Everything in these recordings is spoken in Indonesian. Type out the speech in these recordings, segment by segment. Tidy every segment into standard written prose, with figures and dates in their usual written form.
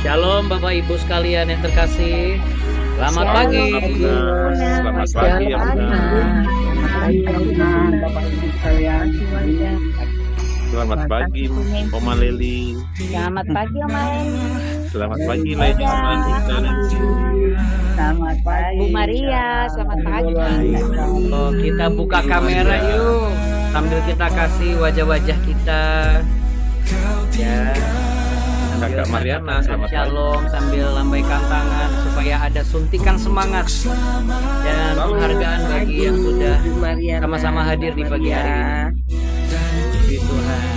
Shalom Bapak Ibu sekalian yang terkasih. Selamat Shalom, pagi. Selamat pagi, Shalom, Abang. Selamat pagi, teman-teman. Bapak Ibu sekalian. Selamat pagi, Oma Leli. Selamat pagi, Om Leni. Selamat pagi, Lady Manita Nancy. Selamat pagi Bu Maria, selamat pagi. Oh, kita buka kamera yuk, sambil kita kasih wajah-wajah kita. Ya. Kakak Mariana, selamat pagi. Shalom sambil lambaikan tangan supaya ada suntikan semangat dan penghargaan bagi yang sudah sama-sama hadir di pagi hari ini. Puji Tuhan.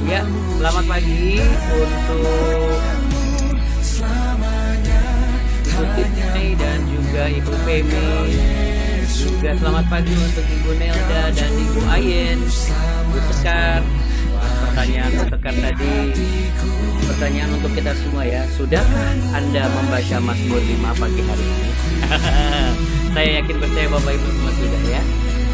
Ya, selamat pagi untuk Ibu Titi dan juga Ibu Femi. Juga selamat pagi untuk Ibu Nelda dan Ibu Ayen, Ibu Sekar. Pertanyaan Sekar tadi, pertanyaan untuk kita semua ya. Sudahkah Anda membaca Mazmur 5 pagi hari ini? Saya yakin percaya Bapak Ibu semua sudah ya.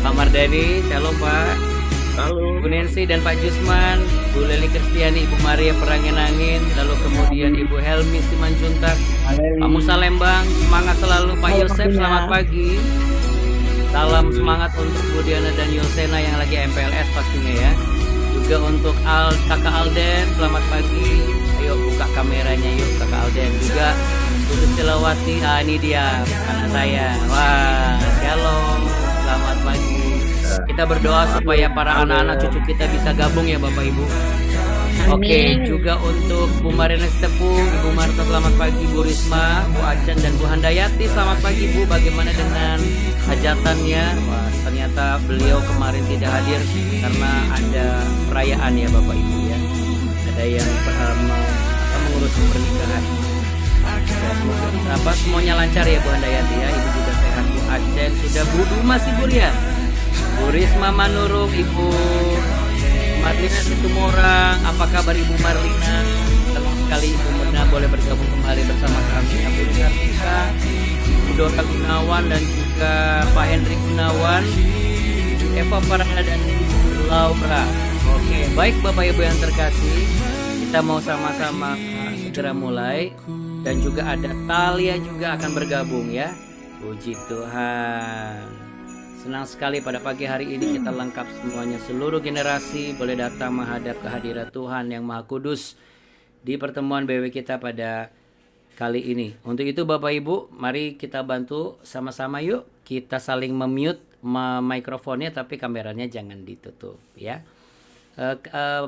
Pak Mardani, shalom Pak. Halo. Bu Nancy dan Pak Jusman, Bu Leli Kristiani, Ibu Maria Perangin-Angin, lalu kemudian Ibu Helmi Simanjuntak, Pak Musa Lembang, semangat selalu Pak Yosef, selamat pagi. Salam semangat untuk Bu Diana dan Yosena yang lagi MPLS pastinya ya. Juga untuk Kakak Alden, selamat pagi. Ayo buka kameranya yuk Kakak Alden. Juga Bu Silawati, ini dia anak saya. Wah, shalom, selamat pagi. Kita berdoa supaya para anak-anak cucu kita bisa gabung ya Bapak Ibu. Oke, juga untuk Bu Marina Stepung, Ibu Marta selamat pagi, Bu Risma, Bu Acan dan Bu Handayati selamat pagi Bu. Bagaimana dengan hajatannya? Wah, ternyata beliau kemarin tidak hadir karena ada perayaan ya Bapak Ibu ya. Ada yang mengurus pernikahan. Ya, semuanya lancar ya Bu Handayati ya. Ibu juga sehat, Bu Acan sudah Bu masih Bu ya. Bu Risma Manurung, Ibu Marlina Situmorang, apa kabar Ibu Marlina? Senang sekali Ibu Mena boleh bergabung kembali bersama kami. Ibu Sartika, Ibu Dora Gunawan dan juga Pak Hendrik Gunawan, Eva Farana dan Ibu Laura. Oke, baik Bapak Ibu yang terkasih, kita mau sama-sama segera mulai. Dan juga ada Talia juga akan bergabung ya. Puji Tuhan. Senang sekali pada pagi hari ini kita lengkap semuanya. Seluruh generasi boleh datang menghadap kehadirat Tuhan yang Maha Kudus di pertemuan BW kita pada kali ini. Untuk itu Bapak Ibu, mari kita bantu sama-sama yuk. Kita saling memute mikrofonnya tapi kameranya jangan ditutup ya.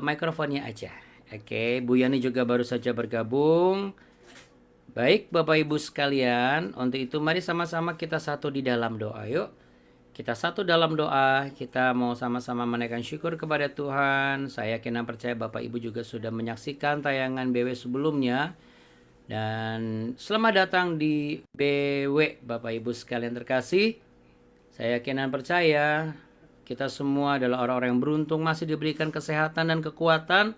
Mikrofonnya aja. Oke, Bu Yani juga baru saja bergabung. Baik Bapak Ibu sekalian, untuk itu mari sama-sama kita satu di dalam doa yuk. Kita satu dalam doa, kita mau sama-sama menaikkan syukur kepada Tuhan. Saya yakin dan percaya Bapak Ibu juga sudah menyaksikan tayangan BW sebelumnya. Dan selamat datang di BW Bapak Ibu sekalian terkasih. Saya yakin dan percaya kita semua adalah orang-orang yang beruntung masih diberikan kesehatan dan kekuatan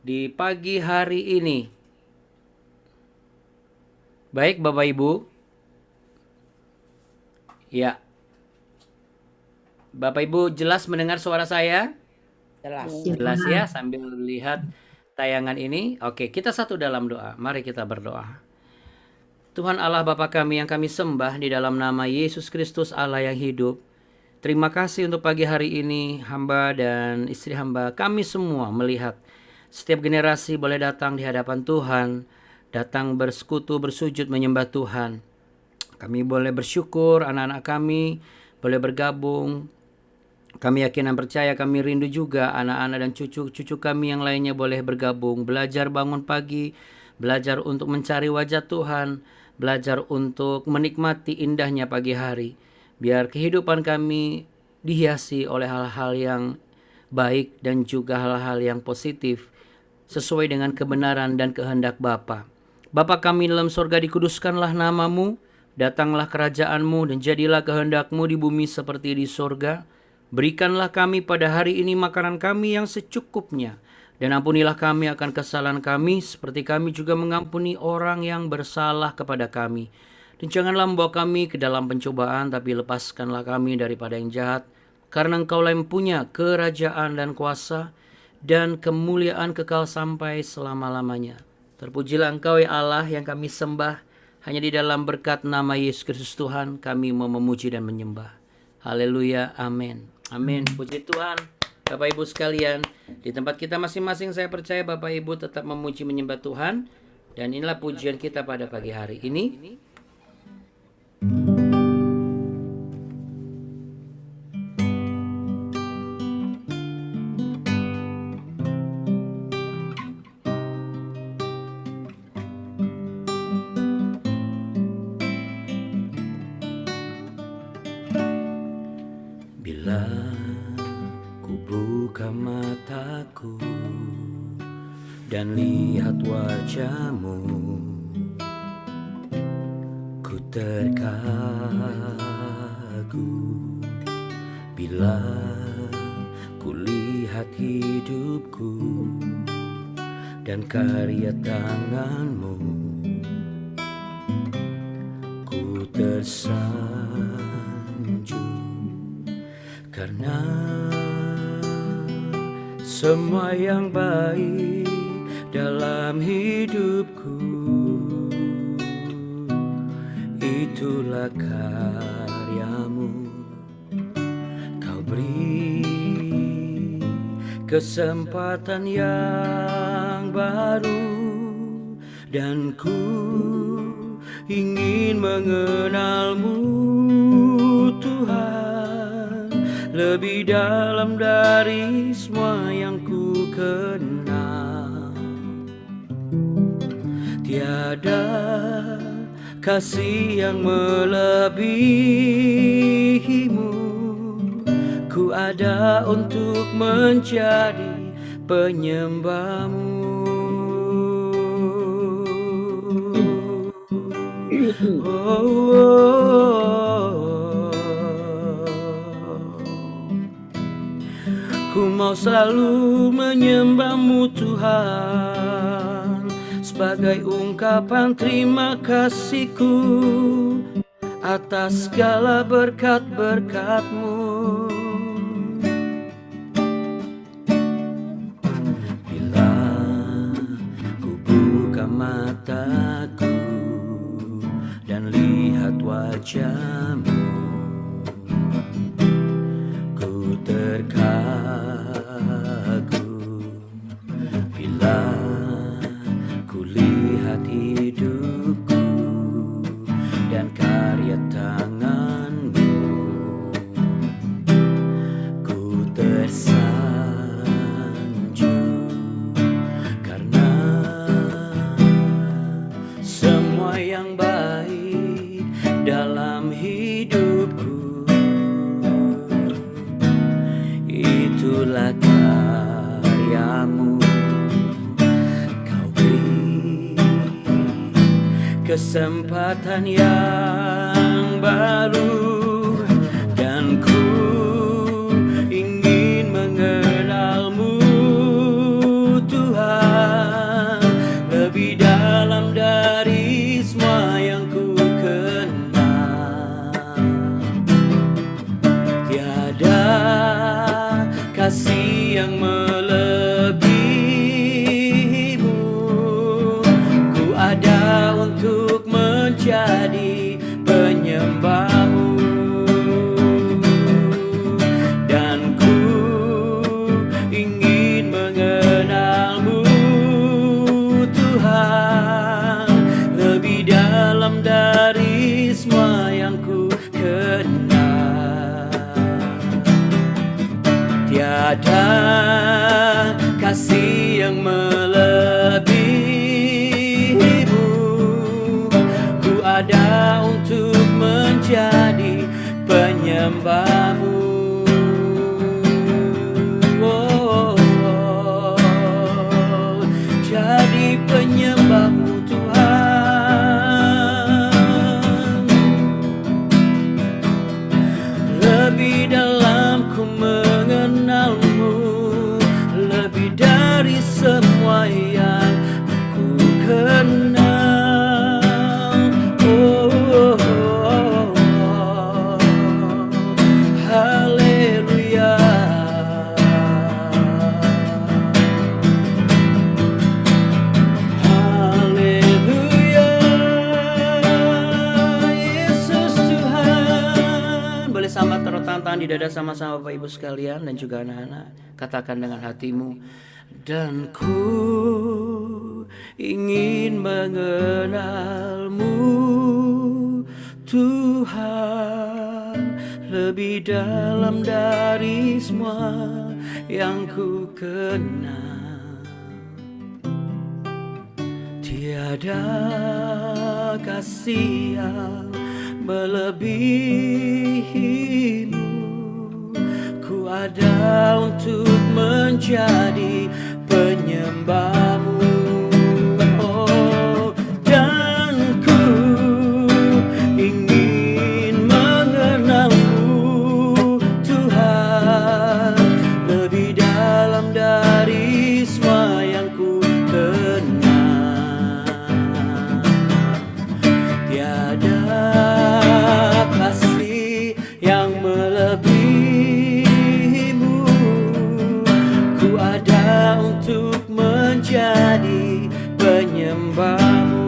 di pagi hari ini. Baik Bapak Ibu. Ya. Bapak Ibu jelas mendengar suara saya? Jelas ya sambil lihat tayangan ini. Oke, kita satu dalam doa. Mari kita berdoa. Tuhan Allah Bapa kami yang kami sembah di dalam nama Yesus Kristus Allah yang hidup. Terima kasih untuk pagi hari ini hamba dan istri hamba kami semua melihat setiap generasi boleh datang di hadapan Tuhan. Datang bersekutu, bersujud, menyembah Tuhan. Kami boleh bersyukur, anak-anak kami boleh bergabung. Kami yakin dan percaya, kami rindu juga anak-anak dan cucu-cucu kami yang lainnya boleh bergabung. Belajar bangun pagi, belajar untuk mencari wajah Tuhan, belajar untuk menikmati indahnya pagi hari. Biar kehidupan kami dihiasi oleh hal-hal yang baik dan juga hal-hal yang positif, sesuai dengan kebenaran dan kehendak Bapa. Bapa kami dalam sorga, dikuduskanlah namamu, datanglah kerajaanmu dan jadilah kehendakmu di bumi seperti di sorga. Berikanlah kami pada hari ini makanan kami yang secukupnya. Dan ampunilah kami akan kesalahan kami, seperti kami juga mengampuni orang yang bersalah kepada kami. Dan janganlah membawa kami ke dalam pencobaan, tapi lepaskanlah kami daripada yang jahat. karena Engkaulah yang punya kerajaan dan kuasa dan kemuliaan kekal sampai selama-lamanya. Terpujilah Engkau ya Allah yang kami sembah, hanya di dalam berkat nama Yesus Kristus Tuhan kami mau memuji dan menyembah. Haleluya, amin. Amin, puji Tuhan. Bapak Ibu sekalian, di tempat kita masing-masing saya percaya Bapak Ibu tetap memuji menyembah Tuhan. Dan inilah pujian kita pada pagi hari ini. Bila ku buka mataku dan lihat wajah-Mu, ku terkagum. Bila ku lihat hidupku dan karya tangan-Mu, ku tersanjung. Karena semua yang baik dalam hidupku itulah karya-Mu. Kau beri kesempatan yang baru dan ku ingin mengenal-Mu Tuhan, lebih dalam dari semua yang ku kenal. Tiada kasih yang melebihi-Mu. Ku ada untuk menjadi penyembah-Mu. Ku mau selalu menyembah-Mu Tuhan, sebagai ungkapan terima kasihku atas segala berkat-berkat-Mu. Bila ku buka mataku dan lihat wajah-Mu, ku terkagum. Bila ku lihat hidupku dan karya tangan-Mu, ku tersanjung. Karena semua yang baik dalam hidupku itulah karya-Mu. Kau beri kesempatan yang baru dan ku ingin mengenal-Mu Tuhan, lebih dalam dari semua yang ku kenal. Tiada kasih yang melebihi-Mu. Ku ada untuk menjadi penyembah-Mu, dan ku ingin mengenal-Mu Tuhan, lebih dalam dari semua yang ku kenal. Tiada kasih yang melebihi-Mu. Ku ada untuk menjadi penyembah-Mu. Jadi penyembah-Mu Tuhan, lebih dalam ku mengenal-Mu, lebih dari semua yang ku kenal. Haleluya. dada sama-sama Bapak Ibu sekalian dan juga anak-anak. Katakan dengan hatimu, dan ku ingin mengenalmu Tuhan, lebih dalam dari semua yang ku kenal. Tiada kasih yang melebihimu, ku ada untuk menjadi penyembahmu. Oh, dan ku ingin mengenalmu Tuhan, lebih dalam dari semua yang ku kenal. Tiada kasih yang melebihimu, ku ada untuk menjadi penyembahmu.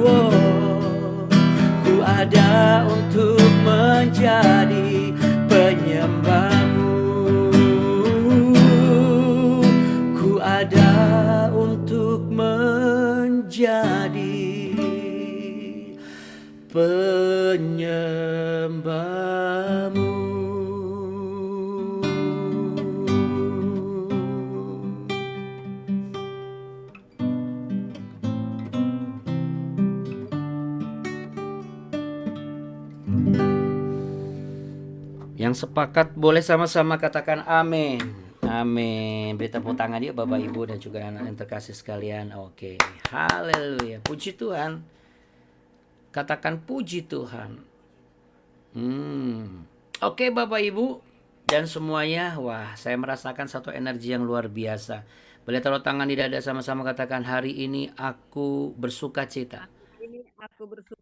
Oh, ku ada untuk menjadi penyembahmu. Ku ada untuk menjadi penyembahmu. Yang sepakat boleh sama-sama katakan amin. Amin. Beri tepuk tangan yuk Bapak Ibu dan juga anak yang terkasih sekalian. Oke. Haleluya. Puji Tuhan. Katakan puji Tuhan. Oke Bapak Ibu dan semuanya. Wah, saya merasakan satu energi yang luar biasa. Boleh taruh tangan di dada sama-sama katakan, hari ini aku bersuka cita.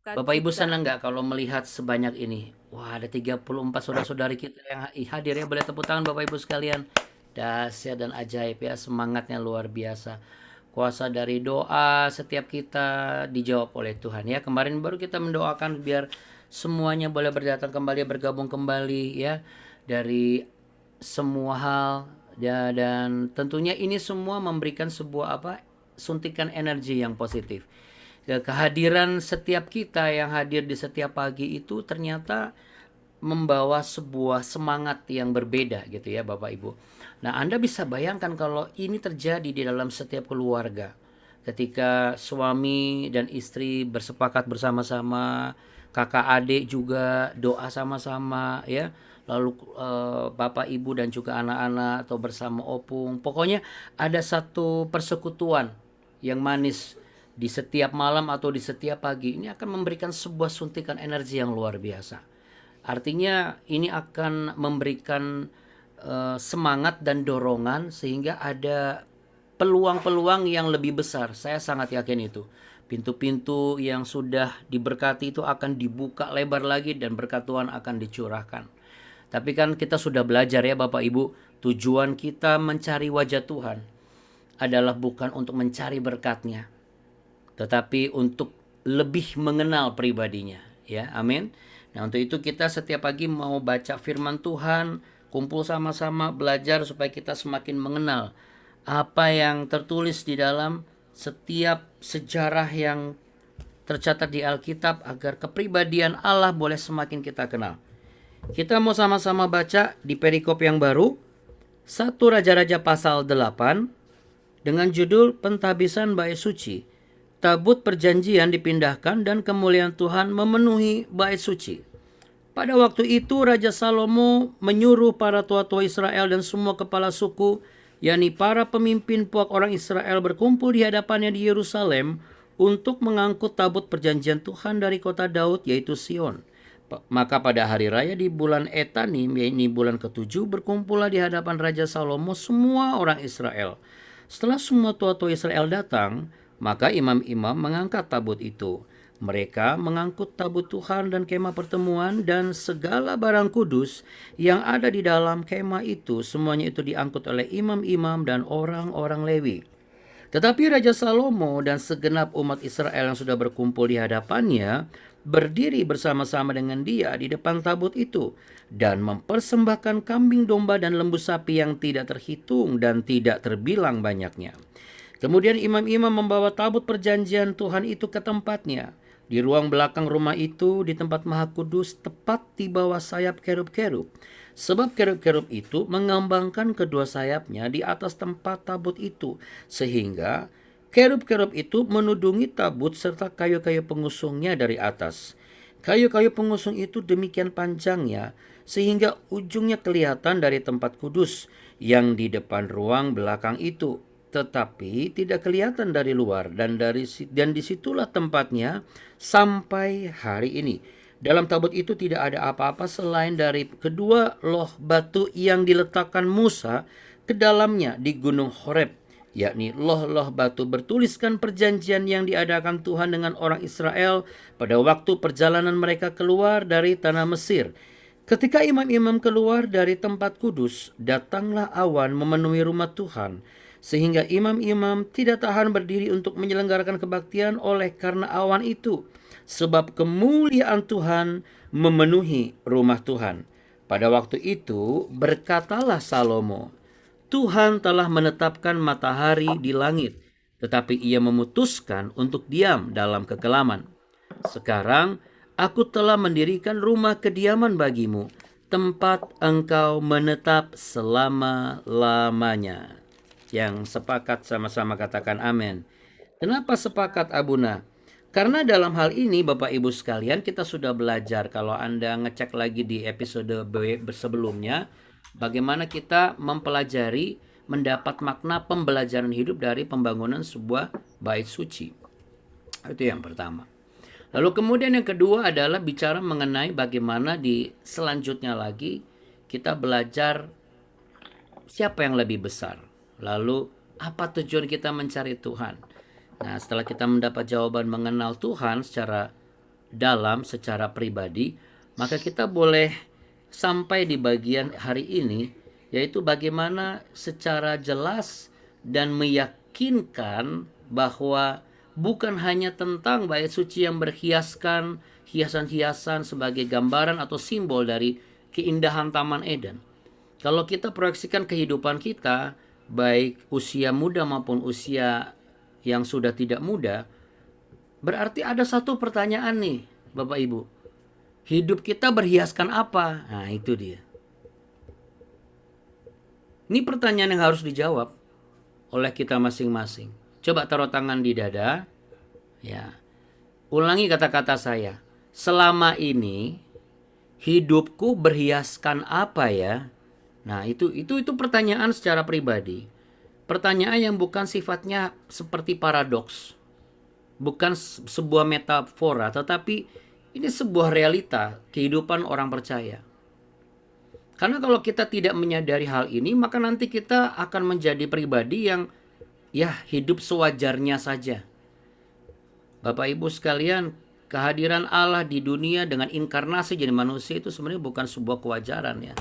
Bapak Ibu senang nggak kalau melihat sebanyak ini? Wah, ada 34 saudara-saudari kita yang hadir ya. Boleh tepuk tangan Bapak Ibu sekalian. Dahsyat dan ajaib ya, semangatnya luar biasa. Kuasa dari doa setiap kita dijawab oleh Tuhan ya. Kemarin baru kita mendoakan biar semuanya boleh berdatang kembali, bergabung kembali ya, dari semua hal ya, dan tentunya ini semua memberikan sebuah suntikan energi yang positif. Kehadiran setiap kita yang hadir di setiap pagi itu ternyata membawa sebuah semangat yang berbeda gitu ya Bapak Ibu. Nah, Anda bisa bayangkan kalau ini terjadi di dalam setiap keluarga. Ketika suami dan istri bersepakat bersama-sama, kakak adik juga doa sama-sama ya. Lalu Bapak Ibu dan juga anak-anak atau bersama opung. Pokoknya ada satu persekutuan yang manis di setiap malam atau di setiap pagi. Ini akan memberikan sebuah suntikan energi yang luar biasa. Artinya ini akan memberikan semangat dan dorongan sehingga ada peluang-peluang yang lebih besar. Saya sangat yakin itu. Pintu-pintu yang sudah diberkati itu akan dibuka lebar lagi dan berkat Tuhan akan dicurahkan. Tapi kan kita sudah belajar ya Bapak Ibu, tujuan kita mencari wajah Tuhan adalah bukan untuk mencari berkatnya, tetapi untuk lebih mengenal pribadinya ya. Amin. Nah, untuk itu kita setiap pagi mau baca firman Tuhan, kumpul sama-sama belajar supaya kita semakin mengenal apa yang tertulis di dalam setiap sejarah yang tercatat di Alkitab, agar kepribadian Allah boleh semakin kita kenal. Kita mau sama-sama baca di perikop yang baru, 1 Raja-Raja pasal 8 dengan judul Pentabisan Bait Suci. Tabut perjanjian dipindahkan dan kemuliaan Tuhan memenuhi bait suci. Pada waktu itu Raja Salomo menyuruh para tua-tua Israel dan semua kepala suku, yakni para pemimpin puak orang Israel, berkumpul di hadapannya di Yerusalem untuk mengangkut tabut perjanjian Tuhan dari kota Daud, yaitu Sion. Maka pada hari raya di bulan Etanim, yaitu bulan ke-7, berkumpullah di hadapan Raja Salomo semua orang Israel. Setelah semua tua-tua Israel datang, maka imam-imam mengangkat tabut itu. Mereka mengangkut tabut Tuhan dan kemah pertemuan dan segala barang kudus yang ada di dalam kemah itu. Semuanya itu diangkut oleh imam-imam dan orang-orang Lewi. Tetapi Raja Salomo dan segenap umat Israel yang sudah berkumpul di hadapannya berdiri bersama-sama dengan dia di depan tabut itu dan mempersembahkan kambing domba dan lembu sapi yang tidak terhitung dan tidak terbilang banyaknya. Kemudian imam-imam membawa tabut perjanjian Tuhan itu ke tempatnya di ruang belakang rumah itu di tempat Maha Kudus, tepat di bawah sayap kerub-kerub. Sebab kerub-kerub itu mengambangkan kedua sayapnya di atas tempat tabut itu, sehingga kerub-kerub itu menudungi tabut serta kayu-kayu pengusungnya dari atas. Kayu-kayu pengusung itu demikian panjangnya sehingga ujungnya kelihatan dari tempat kudus yang di depan ruang belakang itu, tetapi tidak kelihatan dari luar, dan disitulah tempatnya sampai hari ini. Dalam tabut itu tidak ada apa-apa selain dari kedua loh batu yang diletakkan Musa ke dalamnya di Gunung Horeb, yakni loh-loh batu bertuliskan perjanjian yang diadakan Tuhan dengan orang Israel pada waktu perjalanan mereka keluar dari tanah Mesir. Ketika imam-imam keluar dari tempat kudus, datanglah awan memenuhi rumah Tuhan, sehingga imam-imam tidak tahan berdiri untuk menyelenggarakan kebaktian oleh karena awan itu, sebab kemuliaan Tuhan memenuhi rumah Tuhan. Pada waktu itu berkatalah Salomo, Tuhan telah menetapkan matahari di langit, tetapi ia memutuskan untuk diam dalam kekelaman. Sekarang aku telah mendirikan rumah kediaman bagimu, tempat engkau menetap selama-lamanya. Yang sepakat sama-sama katakan amin. Kenapa sepakat, Abuna? Karena dalam hal ini Bapak Ibu sekalian, kita sudah belajar, kalau Anda ngecek lagi di episode sebelumnya, bagaimana kita mempelajari, mendapat makna pembelajaran hidup dari pembangunan sebuah bait suci. Itu yang pertama. Lalu kemudian yang kedua adalah bicara mengenai bagaimana di selanjutnya lagi kita belajar siapa yang lebih besar. Lalu apa tujuan kita mencari Tuhan? Nah, setelah kita mendapat jawaban mengenal Tuhan secara dalam, secara pribadi, maka kita boleh sampai di bagian hari ini, yaitu bagaimana secara jelas dan meyakinkan bahwa bukan hanya tentang bait suci yang berhiaskan hiasan-hiasan sebagai gambaran atau simbol dari keindahan Taman Eden. Kalau kita proyeksikan kehidupan kita, baik usia muda maupun usia yang sudah tidak muda, berarti ada satu pertanyaan nih Bapak Ibu. Hidup kita berhiaskan apa? Nah, itu dia. Ini pertanyaan yang harus dijawab oleh kita masing-masing. Coba taruh tangan di dada. Ya. Ulangi kata-kata saya. Selama ini hidupku berhiaskan apa ya? Nah, itu pertanyaan secara pribadi. Pertanyaan yang bukan sifatnya seperti paradoks. Bukan sebuah metafora, tetapi ini sebuah realita kehidupan orang percaya. Karena kalau kita tidak menyadari hal ini, maka nanti kita akan menjadi pribadi yang hidup sewajarnya saja. Bapak Ibu sekalian, kehadiran Allah di dunia dengan inkarnasi jadi manusia itu sebenarnya bukan sebuah kewajaran ya.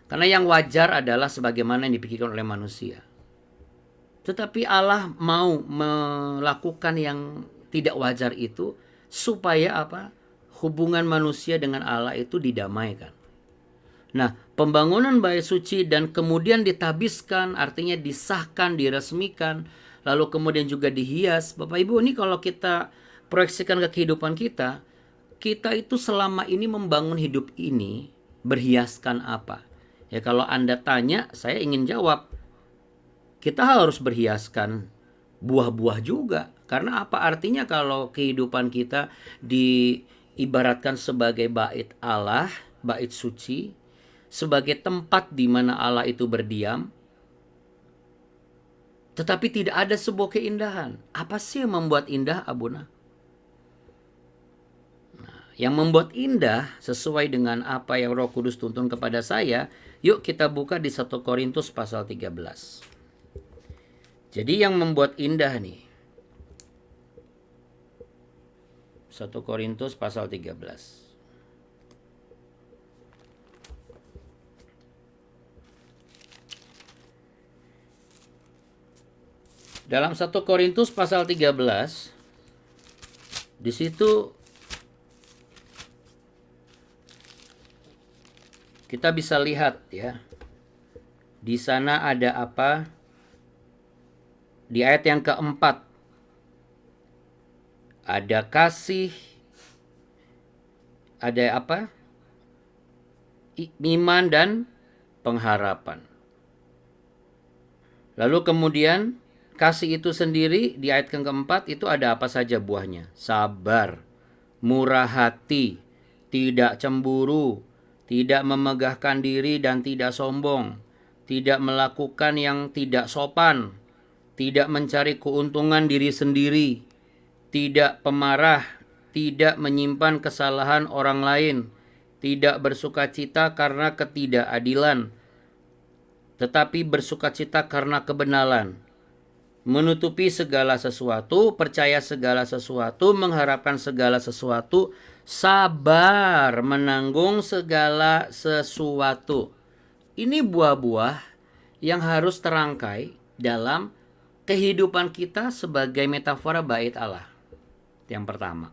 Karena yang wajar adalah sebagaimana yang dipikirkan oleh manusia. Tetapi Allah mau melakukan yang tidak wajar itu supaya apa? Hubungan manusia dengan Allah itu didamaikan. Nah, pembangunan bait suci dan kemudian ditabiskan, artinya disahkan, diresmikan, lalu kemudian juga dihias. Bapak Ibu, ini kalau kita proyeksikan ke kehidupan kita, kita itu selama ini membangun hidup ini berhiaskan apa? Ya, kalau Anda tanya, saya ingin jawab, kita harus berhiaskan buah-buah juga. Karena apa artinya kalau kehidupan kita diibaratkan sebagai bait Allah, bait suci, sebagai tempat di mana Allah itu berdiam, tetapi tidak ada sebuah keindahan. Apa sih yang membuat indah, Abuna? Nah, yang membuat indah sesuai dengan apa yang Roh Kudus tuntun kepada saya, yuk kita buka di 1 Korintus pasal 13. Jadi yang membuat indah nih, 1 Korintus pasal 13. Dalam 1 Korintus pasal 13, Di situ kita bisa lihat ya. Di sana ada apa? Di ayat yang keempat ada kasih, ada apa? Iman dan pengharapan. Lalu kemudian kasih itu sendiri di ayat yang keempat itu ada apa saja buahnya? Sabar, murah hati, tidak cemburu, tidak memegahkan diri dan tidak sombong, tidak melakukan yang tidak sopan, tidak mencari keuntungan diri sendiri, tidak pemarah, tidak menyimpan kesalahan orang lain, tidak bersukacita karena ketidakadilan, tetapi bersukacita karena kebenaran, menutupi segala sesuatu, percaya segala sesuatu, mengharapkan segala sesuatu, sabar menanggung segala sesuatu. Ini buah-buah yang harus terangkai dalam kehidupan kita sebagai metafora bait Allah. Yang pertama.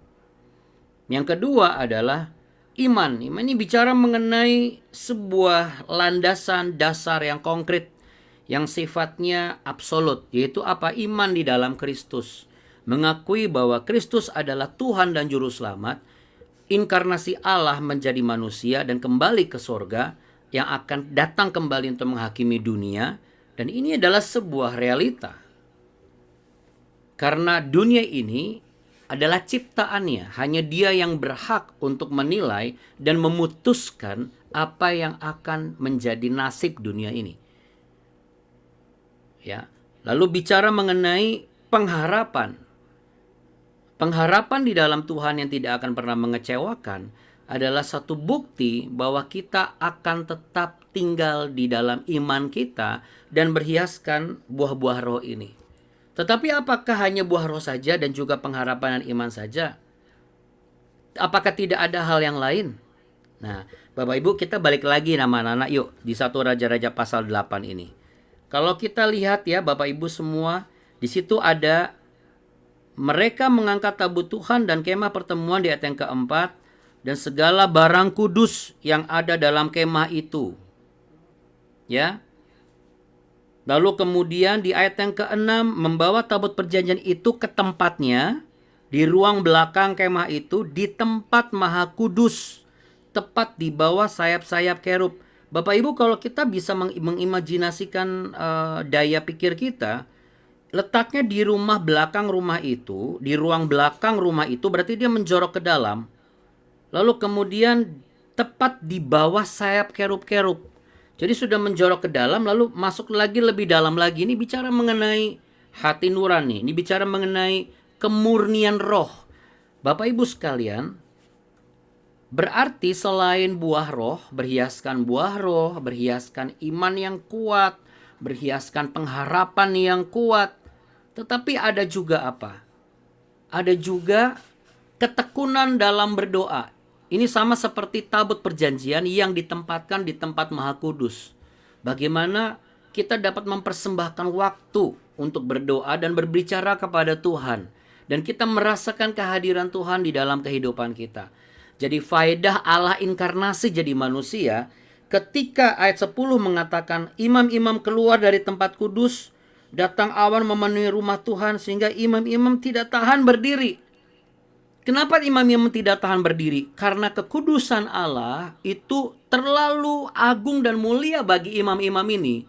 Yang kedua adalah iman. Iman ini bicara mengenai sebuah landasan dasar yang konkret, yang sifatnya absolut, yaitu apa? Iman di dalam Kristus. Mengakui bahwa Kristus adalah Tuhan dan Juru Selamat, inkarnasi Allah menjadi manusia dan kembali ke sorga, yang akan datang kembali untuk menghakimi dunia. Dan ini adalah sebuah realita. Karena dunia ini adalah ciptaannya, hanya Dia yang berhak untuk menilai dan memutuskan apa yang akan menjadi nasib dunia ini. Ya, lalu bicara mengenai pengharapan. Pengharapan di dalam Tuhan yang tidak akan pernah mengecewakan adalah satu bukti bahwa kita akan tetap tinggal di dalam iman kita dan berhiaskan buah-buah roh ini. Tetapi apakah hanya buah roh saja dan juga pengharapan dan iman saja? Apakah tidak ada hal yang lain? Nah, Bapak Ibu, kita balik lagi nama anak-anak yuk di 1 Raja-Raja pasal 8 ini. Kalau kita lihat ya Bapak Ibu semua, di situ ada mereka mengangkat tabut Tuhan dan kemah pertemuan di ayat yang keempat, dan segala barang kudus yang ada dalam kemah itu. Ya. Lalu kemudian di ayat yang ke-6, membawa tabut perjanjian itu ke tempatnya, di ruang belakang kemah itu, di tempat maha kudus, tepat di bawah sayap-sayap kerub. Bapak Ibu, kalau kita bisa mengimajinasikan daya pikir kita, letaknya di rumah belakang rumah itu, di ruang belakang rumah itu, berarti dia menjorok ke dalam. Lalu kemudian tepat di bawah sayap kerub-kerub. Jadi sudah menjorok ke dalam, lalu masuk lagi lebih dalam lagi. Ini bicara mengenai hati nurani. Ini bicara mengenai kemurnian roh. Bapak Ibu sekalian, berarti selain buah roh, berhiaskan iman yang kuat, berhiaskan pengharapan yang kuat. Tetapi ada juga apa? Ada juga ketekunan dalam berdoa. Ini sama seperti tabut perjanjian yang ditempatkan di tempat maha kudus. Bagaimana kita dapat mempersembahkan waktu untuk berdoa dan berbicara kepada Tuhan. Dan kita merasakan kehadiran Tuhan di dalam kehidupan kita. Jadi faedah Allah inkarnasi jadi manusia, ketika ayat 10 mengatakan imam-imam keluar dari tempat kudus, datang awan memenuhi rumah Tuhan sehingga imam-imam tidak tahan berdiri. Kenapa imam-imam tidak tahan berdiri? Karena kekudusan Allah itu terlalu agung dan mulia bagi imam-imam ini.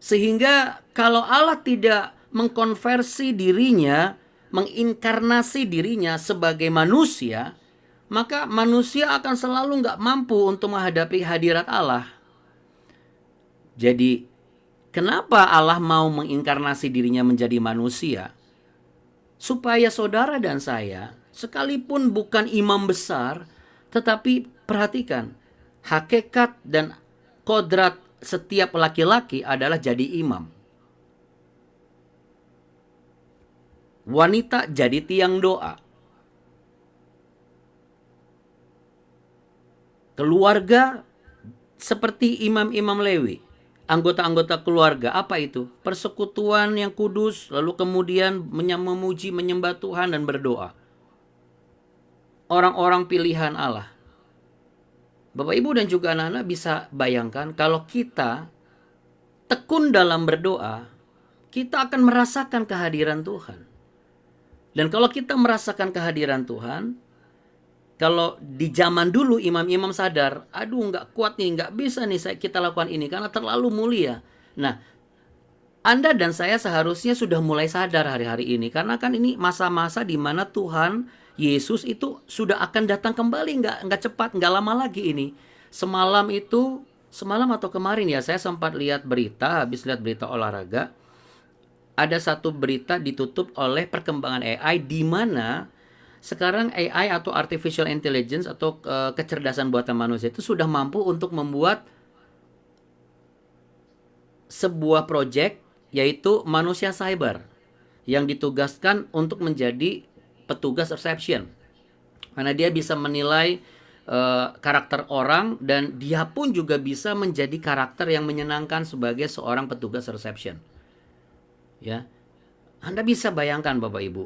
Sehingga kalau Allah tidak mengkonversi dirinya, menginkarnasi dirinya sebagai manusia, maka manusia akan selalu nggak mampu untuk menghadapi hadirat Allah. Jadi, kenapa Allah mau menginkarnasi dirinya menjadi manusia? Supaya saudara dan saya, sekalipun bukan imam besar, tetapi perhatikan, hakikat dan kodrat setiap laki-laki adalah jadi imam. Wanita jadi tiang doa. Keluarga seperti imam-imam Lewi. anggota-anggota keluarga. Apa itu? Persekutuan yang kudus, lalu kemudian memuji, menyembah Tuhan dan berdoa. Orang-orang pilihan Allah. Bapak Ibu dan juga anak-anak bisa bayangkan kalau kita tekun dalam berdoa, kita akan merasakan kehadiran Tuhan. Dan kalau kita merasakan kehadiran Tuhan, kalau di zaman dulu imam-imam sadar, aduh nggak kuat nih, nggak bisa nih kita lakukan ini karena terlalu mulia. Nah, Anda dan saya seharusnya sudah mulai sadar hari-hari ini. Karena kan ini masa-masa di mana Tuhan Yesus itu sudah akan datang kembali, nggak cepat, nggak lama lagi ini. Semalam atau kemarin ya, saya sempat lihat berita, habis lihat berita olahraga. Ada satu berita ditutup oleh perkembangan AI di mana sekarang AI atau artificial intelligence atau kecerdasan buatan manusia itu sudah mampu untuk membuat sebuah project yaitu manusia cyber yang ditugaskan untuk menjadi petugas reception. Karena dia bisa menilai karakter orang dan dia pun juga bisa menjadi karakter yang menyenangkan sebagai seorang petugas reception. Ya, Anda bisa bayangkan Bapak Ibu.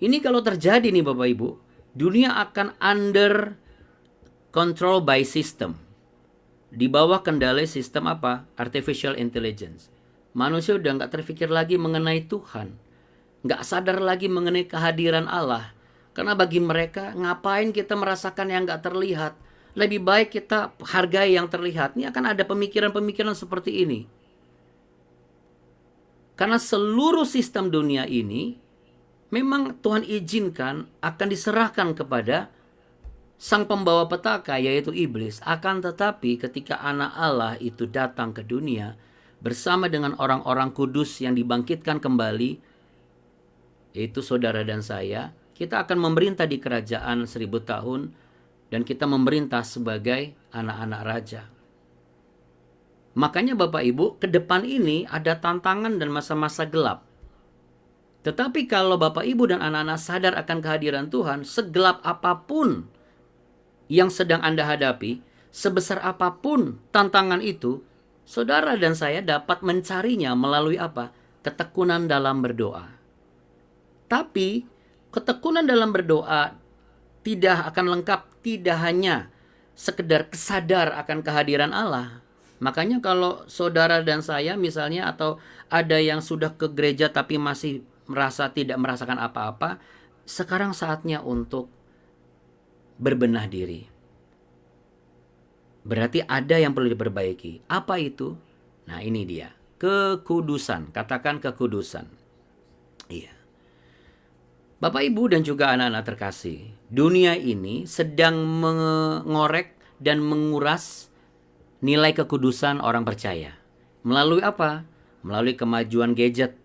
Ini kalau terjadi nih Bapak Ibu, dunia akan under control by system. Di bawah kendali sistem apa? Artificial intelligence. Manusia udah nggak terpikir lagi mengenai Tuhan. Nggak sadar lagi mengenai kehadiran Allah. Karena bagi mereka, ngapain kita merasakan yang nggak terlihat? Lebih baik kita hargai yang terlihat. Ini akan ada pemikiran-pemikiran seperti ini. Karena seluruh sistem dunia ini memang Tuhan izinkan akan diserahkan kepada sang pembawa petaka yaitu iblis. Akan tetapi ketika anak Allah itu datang ke dunia bersama dengan orang-orang kudus yang dibangkitkan kembali, yaitu saudara dan saya, kita akan memerintah di kerajaan 1000 tahun dan kita memerintah sebagai anak-anak raja. Makanya Bapak Ibu, ke depan ini ada tantangan dan masa-masa gelap. Tetapi kalau Bapak Ibu dan anak-anak sadar akan kehadiran Tuhan, segelap apapun yang sedang Anda hadapi, sebesar apapun tantangan itu, saudara dan saya dapat mencarinya melalui apa? Ketekunan dalam berdoa. Tapi ketekunan dalam berdoa tidak akan lengkap, tidak hanya sekedar kesadar akan kehadiran Allah. Makanya kalau saudara dan saya misalnya atau ada yang sudah ke gereja tapi masih tidak merasakan apa-apa, sekarang saatnya untuk berbenah diri. Berarti ada yang perlu diperbaiki. Apa itu? Nah, ini dia. Kekudusan. Katakan kekudusan. Iya. Bapak, Ibu, dan juga anak-anak terkasih, dunia ini sedang mengorek dan menguras nilai kekudusan orang percaya. Melalui apa? Melalui kemajuan gadget,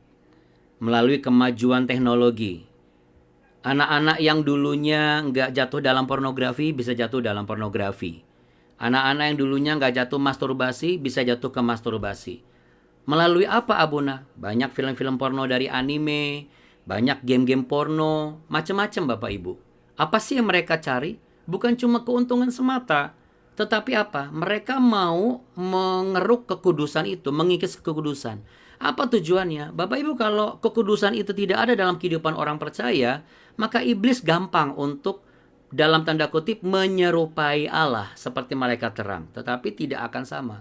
melalui kemajuan teknologi. Anak-anak yang dulunya nggak jatuh dalam pornografi, bisa jatuh dalam pornografi. Anak-anak yang dulunya nggak jatuh masturbasi, bisa jatuh ke masturbasi. Melalui apa, Abuna? Banyak film-film porno dari anime, banyak game-game porno, macam-macam Bapak Ibu. Apa sih yang mereka cari? Bukan cuma keuntungan semata, tetapi apa? Mereka mau mengeruk kekudusan itu, mengikis kekudusan. Apa tujuannya? Bapak Ibu, kalau kekudusan itu tidak ada dalam kehidupan orang percaya, maka iblis gampang untuk dalam tanda kutip menyerupai Allah seperti malaikat terang, tetapi tidak akan sama.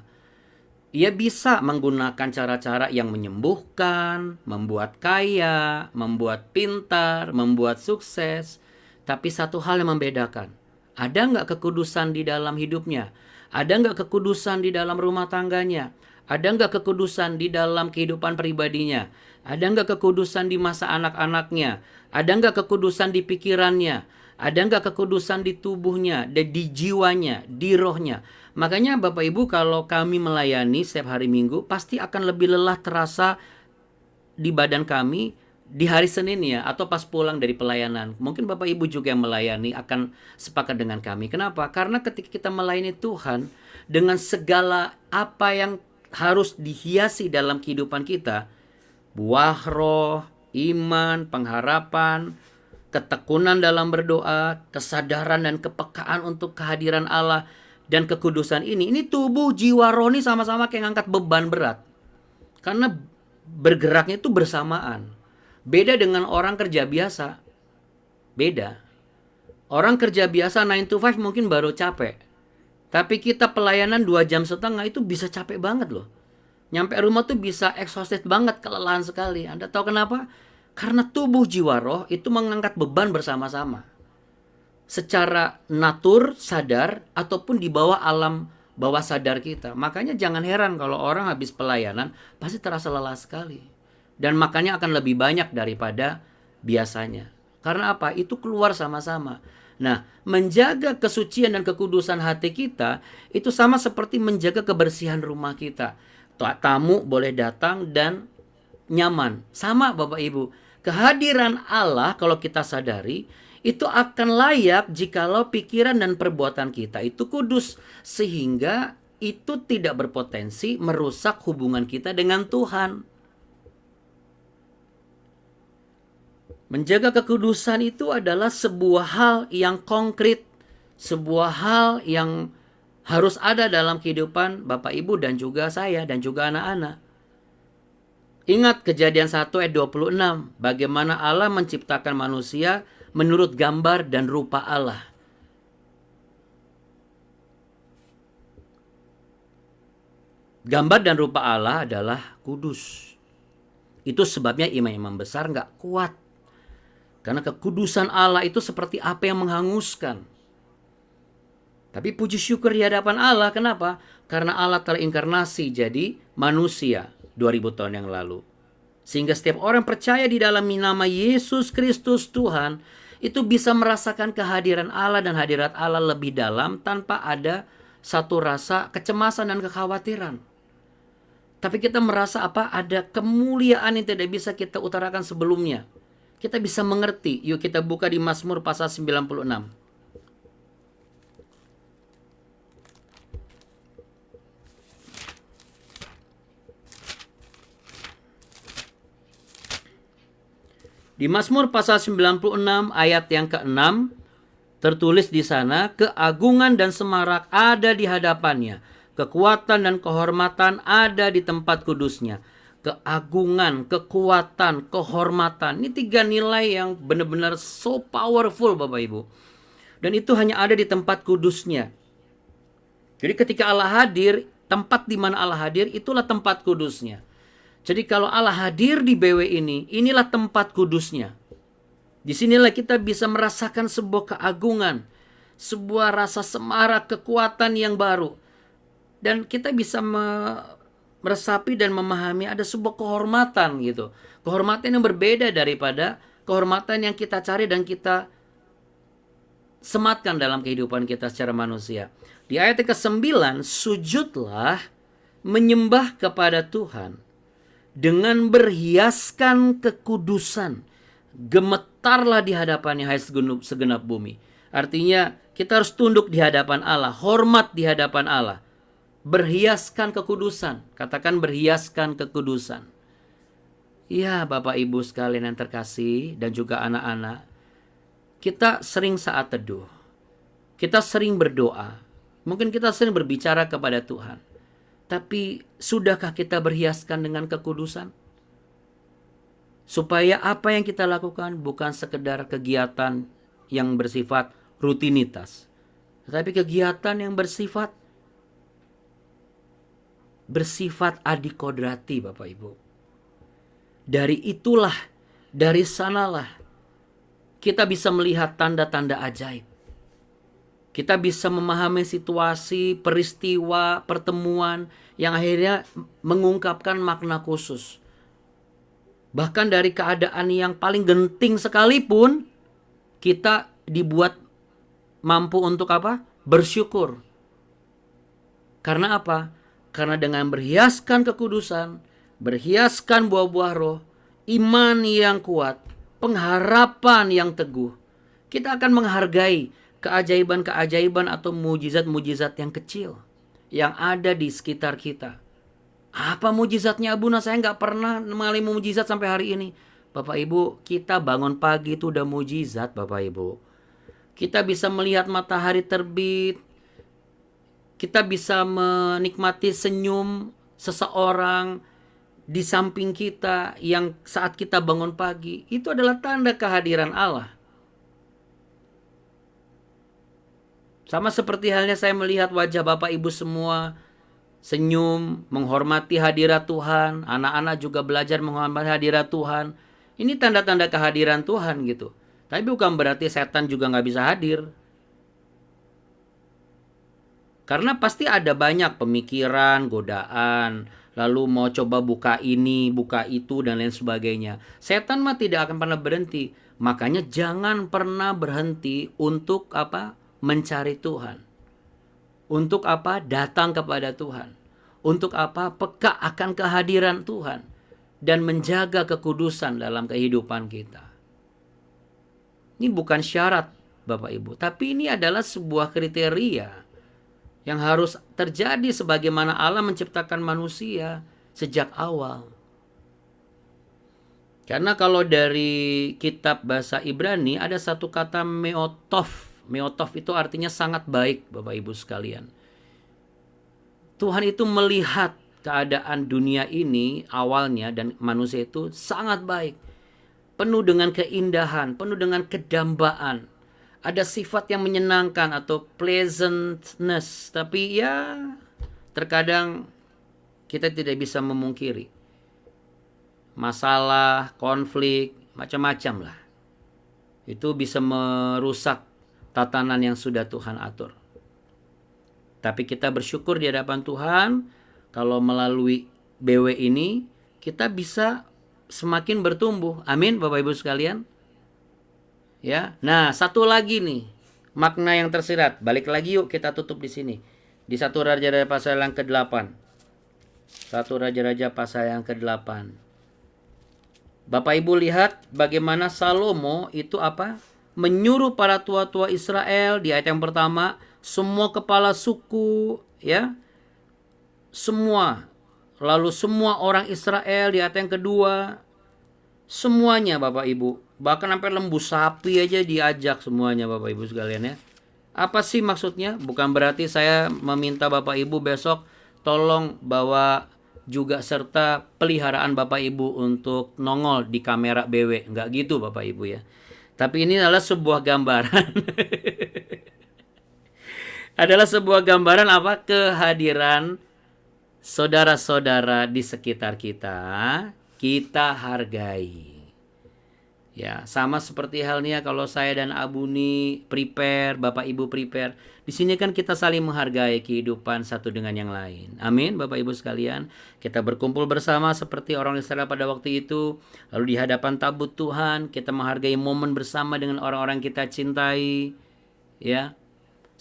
Ia bisa menggunakan cara-cara yang menyembuhkan, membuat kaya, membuat pintar, membuat sukses. Tapi satu hal yang membedakan, ada nggak kekudusan di dalam hidupnya? Ada nggak kekudusan di dalam rumah tangganya? Ada nggak kekudusan di dalam kehidupan pribadinya? Ada nggak kekudusan di masa anak-anaknya? Ada nggak kekudusan di pikirannya? Ada nggak kekudusan di tubuhnya, di jiwanya, di rohnya? Makanya Bapak Ibu, kalau kami melayani setiap hari Minggu, pasti akan lebih lelah terasa di badan kami di hari Senin ya, atau pas pulang dari pelayanan. Mungkin Bapak Ibu juga yang melayani akan sepakat dengan kami. Kenapa? Karena ketika kita melayani Tuhan, dengan segala apa yang harus dihiasi dalam kehidupan kita, buah roh, iman, pengharapan, ketekunan dalam berdoa, kesadaran dan kepekaan untuk kehadiran Allah, dan kekudusan ini tubuh, jiwa, roh ini sama-sama kayak ngangkat beban berat. Karena bergeraknya itu bersamaan. Beda dengan orang kerja biasa. Beda. Orang kerja biasa 9 to 5 mungkin baru capek. Tapi kita pelayanan 2,5 jam itu bisa capek banget loh. Nyampe rumah tuh bisa exhausted banget, kelelahan sekali. Anda tahu kenapa? Karena tubuh, jiwa, roh itu mengangkat beban bersama-sama. Secara natur, sadar, ataupun di bawah alam bawah sadar kita. Makanya jangan heran kalau orang habis pelayanan pasti terasa lelah sekali. Dan makannya akan lebih banyak daripada biasanya. Karena apa? Itu keluar sama-sama. Nah, menjaga kesucian dan kekudusan hati kita itu sama seperti menjaga kebersihan rumah kita. Tamu boleh datang dan nyaman. Sama Bapak Ibu. Kehadiran Allah kalau kita sadari itu akan layak jikalau pikiran dan perbuatan kita itu kudus. Sehingga itu tidak berpotensi merusak hubungan kita dengan Tuhan. Menjaga kekudusan itu adalah sebuah hal yang konkret. Sebuah hal yang harus ada dalam kehidupan Bapak Ibu dan juga saya dan juga anak-anak. Ingat Kejadian 1 ayat 26. Bagaimana Allah menciptakan manusia menurut gambar dan rupa Allah. Gambar dan rupa Allah adalah kudus. Itu sebabnya imam-imam besar nggak kuat. Karena kekudusan Allah itu seperti api yang menghanguskan. Tapi puji syukur di hadapan Allah. Kenapa? Karena Allah terinkarnasi jadi manusia 2000 tahun yang lalu. Sehingga setiap orang percaya di dalam nama Yesus Kristus Tuhan itu bisa merasakan kehadiran Allah dan hadirat Allah lebih dalam tanpa ada satu rasa kecemasan dan kekhawatiran. Tapi kita merasa ada kemuliaan yang tidak bisa kita utarakan sebelumnya. Kita bisa mengerti. Yuk kita buka di Mazmur pasal 96. Di Mazmur pasal 96 ayat yang ke-6 tertulis di sana, keagungan dan semarak ada di hadapannya, kekuatan dan kehormatan ada di tempat kudusnya. Keagungan, kekuatan, kehormatan. Ini 3 nilai yang benar-benar so powerful Bapak Ibu. Dan itu hanya ada di tempat kudusnya. Jadi ketika Allah hadir, tempat di mana Allah hadir itulah tempat kudusnya. Jadi kalau Allah hadir di BW ini, inilah tempat kudusnya. Disinilah kita bisa merasakan sebuah keagungan, sebuah rasa semarak, kekuatan yang baru. Dan kita bisa meresapi dan memahami ada sebuah kehormatan gitu. Kehormatan yang berbeda daripada kehormatan yang kita cari dan kita sematkan dalam kehidupan kita secara manusia. Di ayat ke-9, sujudlah menyembah kepada Tuhan dengan berhiaskan kekudusan. Gemetarlah di hadapannya hai segenap bumi. Artinya kita harus tunduk di hadapan Allah, hormat di hadapan Allah. Berhiaskan kekudusan. Katakan berhiaskan kekudusan. Ya Bapak Ibu sekalian yang terkasih dan juga anak-anak. Kita sering saat teduh. Kita sering berdoa. Mungkin kita sering berbicara kepada Tuhan. Tapi sudahkah kita berhiaskan dengan kekudusan? Supaya apa yang kita lakukan bukan sekedar kegiatan yang bersifat rutinitas. Tetapi kegiatan yang bersifat adikodrati Bapak Ibu. Dari itulah, dari sanalah kita bisa melihat tanda-tanda ajaib. Kita bisa memahami situasi, peristiwa, pertemuan yang akhirnya mengungkapkan makna khusus. Bahkan dari keadaan yang paling genting sekalipun, kita dibuat mampu untuk apa? Bersyukur. Karena apa? Karena dengan berhiaskan kekudusan, berhiaskan buah-buah roh, iman yang kuat, pengharapan yang teguh, kita akan menghargai keajaiban-keajaiban atau mujizat-mujizat yang kecil yang ada di sekitar kita. Apa mujizatnya Abuna? Saya nggak pernah mengalami mujizat sampai hari ini. Bapak Ibu, kita bangun pagi itu udah mujizat Bapak Ibu. Kita bisa melihat matahari terbit. kita bisa menikmati senyum seseorang di samping kita yang saat kita bangun pagi, itu adalah tanda kehadiran Allah. Sama seperti halnya saya melihat wajah Bapak Ibu semua senyum, menghormati hadirat Tuhan. Anak-anak juga belajar menghormati hadirat Tuhan. Ini tanda-tanda kehadiran Tuhan gitu. Tapi bukan berarti setan juga nggak bisa hadir. Karena pasti ada banyak pemikiran, godaan, lalu mau coba buka ini, buka itu, dan lain sebagainya. Setan mah tidak akan pernah berhenti. Makanya jangan pernah berhenti untuk apa? Mencari Tuhan. Untuk apa? Datang kepada Tuhan. Untuk apa? Peka akan kehadiran Tuhan. Dan menjaga kekudusan dalam kehidupan kita. Ini bukan syarat Bapak Ibu. Tapi ini adalah sebuah kriteria yang harus terjadi sebagaimana Allah menciptakan manusia sejak awal. Karena kalau dari kitab bahasa Ibrani ada satu kata meotov. Meotov itu artinya sangat baik, Bapak Ibu sekalian. Tuhan itu melihat keadaan dunia ini awalnya dan manusia itu sangat baik. Penuh dengan keindahan, penuh dengan kedambaan. Ada sifat yang menyenangkan atau pleasantness. Tapi ya terkadang kita tidak bisa memungkiri. Masalah, konflik, macam-macam lah. Itu bisa merusak tatanan yang sudah Tuhan atur. Tapi kita bersyukur di hadapan Tuhan kalau melalui BW ini kita bisa semakin bertumbuh. Amin Bapak Ibu sekalian. Ya. Nah, satu lagi nih makna yang tersirat. Balik lagi yuk kita tutup di sini. Di 1 Raja-Raja pasal yang ke-8. 1 Raja-Raja pasal yang ke-8. Bapak Ibu lihat bagaimana Salomo itu apa? Menyuruh para tua-tua Israel di ayat yang pertama, semua kepala suku, ya, semua, lalu semua orang Israel di ayat yang kedua, semuanya Bapak Ibu, bahkan sampai lembu sapi aja diajak semuanya Bapak Ibu sekalian ya. Apa sih maksudnya? Bukan berarti saya meminta Bapak Ibu besok tolong bawa juga serta peliharaan Bapak Ibu untuk nongol di kamera BW, enggak gitu Bapak Ibu ya. Tapi ini adalah sebuah gambaran. Adalah sebuah gambaran apa? Kehadiran saudara-saudara di sekitar kita. Kita hargai. Ya, sama seperti halnya kalau saya dan Abuni prepare, Bapak Ibu prepare. Di sini kan kita saling menghargai kehidupan satu dengan yang lain. Amin, Bapak Ibu sekalian. Kita berkumpul bersama seperti orang Israel pada waktu itu. Lalu di hadapan tabut Tuhan, kita menghargai momen bersama dengan orang-orang kita cintai. Ya.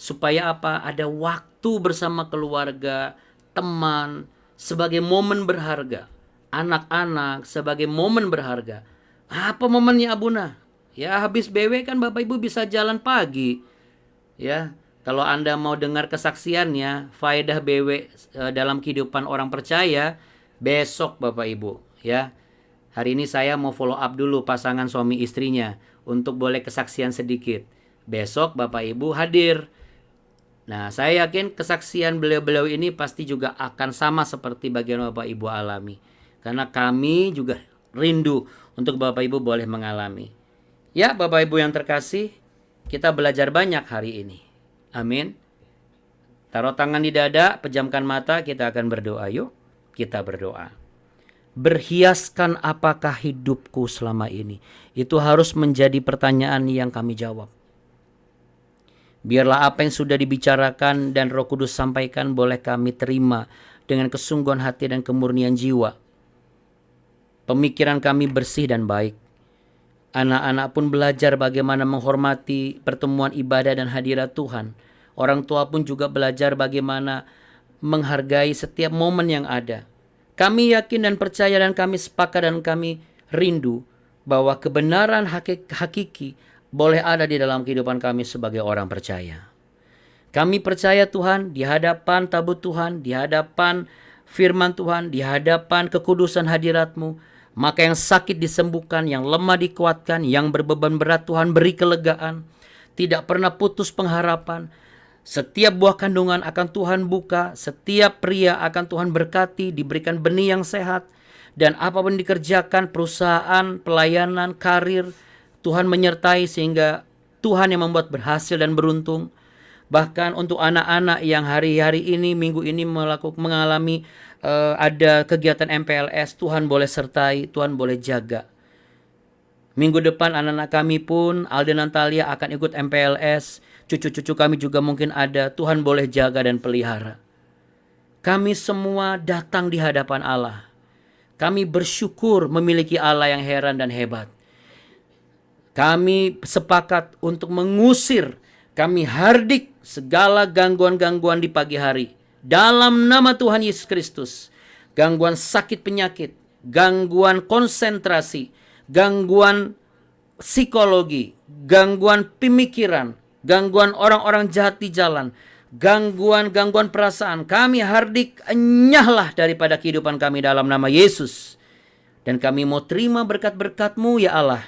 Supaya apa? Ada waktu bersama keluarga, teman, sebagai momen berharga. Anak-anak sebagai momen berharga. Apa momennya Abuna? Ya, habis BW kan Bapak Ibu bisa jalan pagi. Ya. Kalau Anda mau dengar kesaksiannya, faedah BW dalam kehidupan orang percaya, besok Bapak Ibu. Ya, hari ini saya mau follow up dulu pasangan suami istrinya untuk boleh kesaksian sedikit. Besok Bapak Ibu hadir. Nah, saya yakin kesaksian beliau-beliau ini pasti juga akan sama seperti bagian Bapak Ibu alami. Karena kami juga rindu untuk Bapak Ibu boleh mengalami. Ya, Bapak Ibu yang terkasih, kita belajar banyak hari ini. Amin. Taruh tangan di dada, pejamkan mata, kita akan berdoa. Yuk, kita berdoa. Berhiaskan apakah hidupku selama ini? Itu harus menjadi pertanyaan yang kami jawab. Biarlah apa yang sudah dibicarakan dan Roh Kudus sampaikan boleh kami terima dengan kesungguhan hati dan kemurnian jiwa. Pemikiran kami bersih dan baik. Anak-anak pun belajar bagaimana menghormati pertemuan ibadah dan hadirat Tuhan. Orang tua pun juga belajar bagaimana menghargai setiap momen yang ada. Kami yakin dan percaya dan kami sepakat dan kami rindu bahwa kebenaran hakiki boleh ada di dalam kehidupan kami sebagai orang percaya. Kami percaya Tuhan di hadapan tabut Tuhan, di hadapan firman Tuhan, di hadapan kekudusan hadirat-Mu. Maka yang sakit disembuhkan, yang lemah dikuatkan, yang berbeban berat Tuhan beri kelegaan. Tidak pernah putus pengharapan. Setiap buah kandungan akan Tuhan buka, setiap pria akan Tuhan berkati, diberikan benih yang sehat, dan apapun dikerjakan, perusahaan, pelayanan, karir, Tuhan menyertai sehingga Tuhan yang membuat berhasil dan beruntung. Bahkan untuk anak-anak yang hari-hari ini, minggu ini mengalami ada kegiatan MPLS, Tuhan boleh sertai, Tuhan boleh jaga. Minggu depan anak-anak kami pun, Alden Natalia akan ikut MPLS. Cucu-cucu kami juga mungkin ada. Tuhan boleh jaga dan pelihara. Kami semua datang di hadapan Allah. Kami bersyukur memiliki Allah yang heran dan hebat. Kami sepakat untuk mengusir, kami hardik segala gangguan-gangguan di pagi hari. Dalam nama Tuhan Yesus Kristus. Gangguan sakit penyakit, gangguan konsentrasi, gangguan psikologi, gangguan pemikiran, gangguan orang-orang jahat di jalan, gangguan-gangguan perasaan, kami hardik, enyahlah daripada kehidupan kami dalam nama Yesus. Dan kami mau terima berkat-berkat-Mu ya Allah.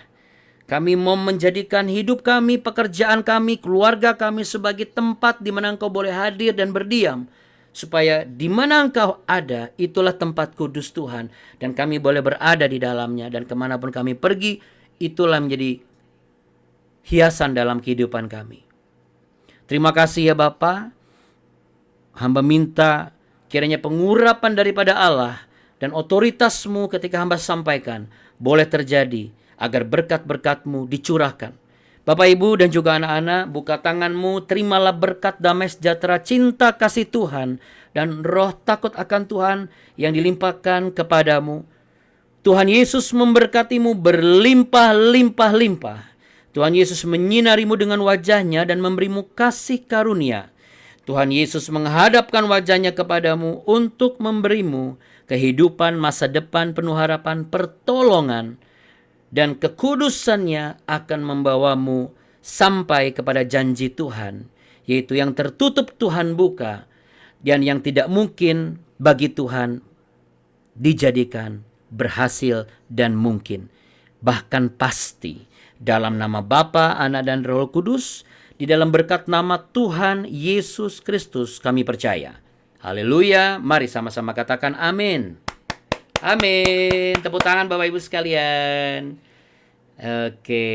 Kami mau menjadikan hidup kami, pekerjaan kami, keluarga kami sebagai tempat di mana Engkau boleh hadir dan berdiam. Supaya di mana Engkau ada, itulah tempat kudus Tuhan. Dan kami boleh berada di dalamnya. Dan kemanapun kami pergi, itulah menjadi hiasan dalam kehidupan kami. Terima kasih ya Bapa. Hamba minta kiranya pengurapan daripada Allah dan otoritas-Mu ketika hamba sampaikan boleh terjadi agar berkat-berkat-Mu dicurahkan. Bapak, Ibu, dan juga anak-anak, buka tangan-Mu, terimalah berkat damai sejahtera, cinta kasih Tuhan, dan roh takut akan Tuhan yang dilimpahkan kepadamu. Tuhan Yesus memberkati-Mu berlimpah-limpah-limpah. Tuhan Yesus menyinari-Mu dengan wajah-Nya dan memberi-Mu kasih karunia. Tuhan Yesus menghadapkan wajah-Nya kepadamu untuk memberi-Mu kehidupan masa depan penuh harapan, pertolongan, dan kekudusan-Nya akan membawamu sampai kepada janji Tuhan, yaitu yang tertutup Tuhan buka, dan yang tidak mungkin bagi Tuhan dijadikan berhasil dan mungkin. Bahkan pasti. Dalam nama Bapa, Anak, dan Roh Kudus, di dalam berkat nama Tuhan Yesus Kristus kami percaya. Haleluya. Mari sama-sama katakan amin. Amin. Tepuk tangan Bapak Ibu sekalian. Oke,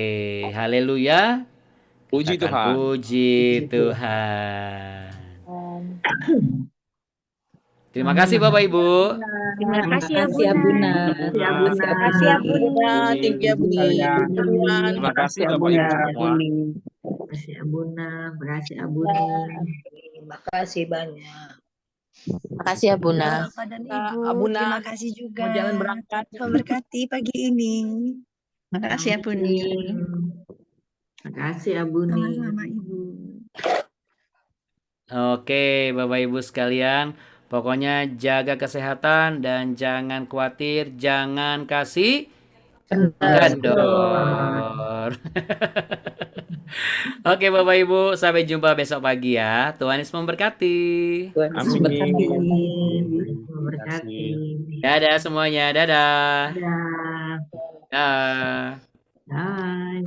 haleluya. Puji Tuhan. Puji Tuhan. Terima kasih Bapak Ibu. Terima kasih ya kasih ya Bunda. Terima kasih ya Bunda. Thank you Bunda. Terima kasih Bapak Ibu semua. Terima kasih ya Bunda. Terima kasih ya Bunda. Terima kasih banyak. Makasih ya Bunda. Bapak dan Ibu, Abuna, terima kasih juga. mau jalan berangkat. Tuhan berkati pagi ini. Terima kasih ya Bunda. Terima kasih ya Bunda. Sama-sama Ibu. Oke, Bapak Ibu sekalian, pokoknya jaga kesehatan dan jangan khawatir, jangan kasih kendor. Oke Bapak Ibu, sampai jumpa besok pagi ya. Tuhan Yesus memberkati. Amin. Berkati. Dadah semuanya, dadah. Dadah. Dah. Bye.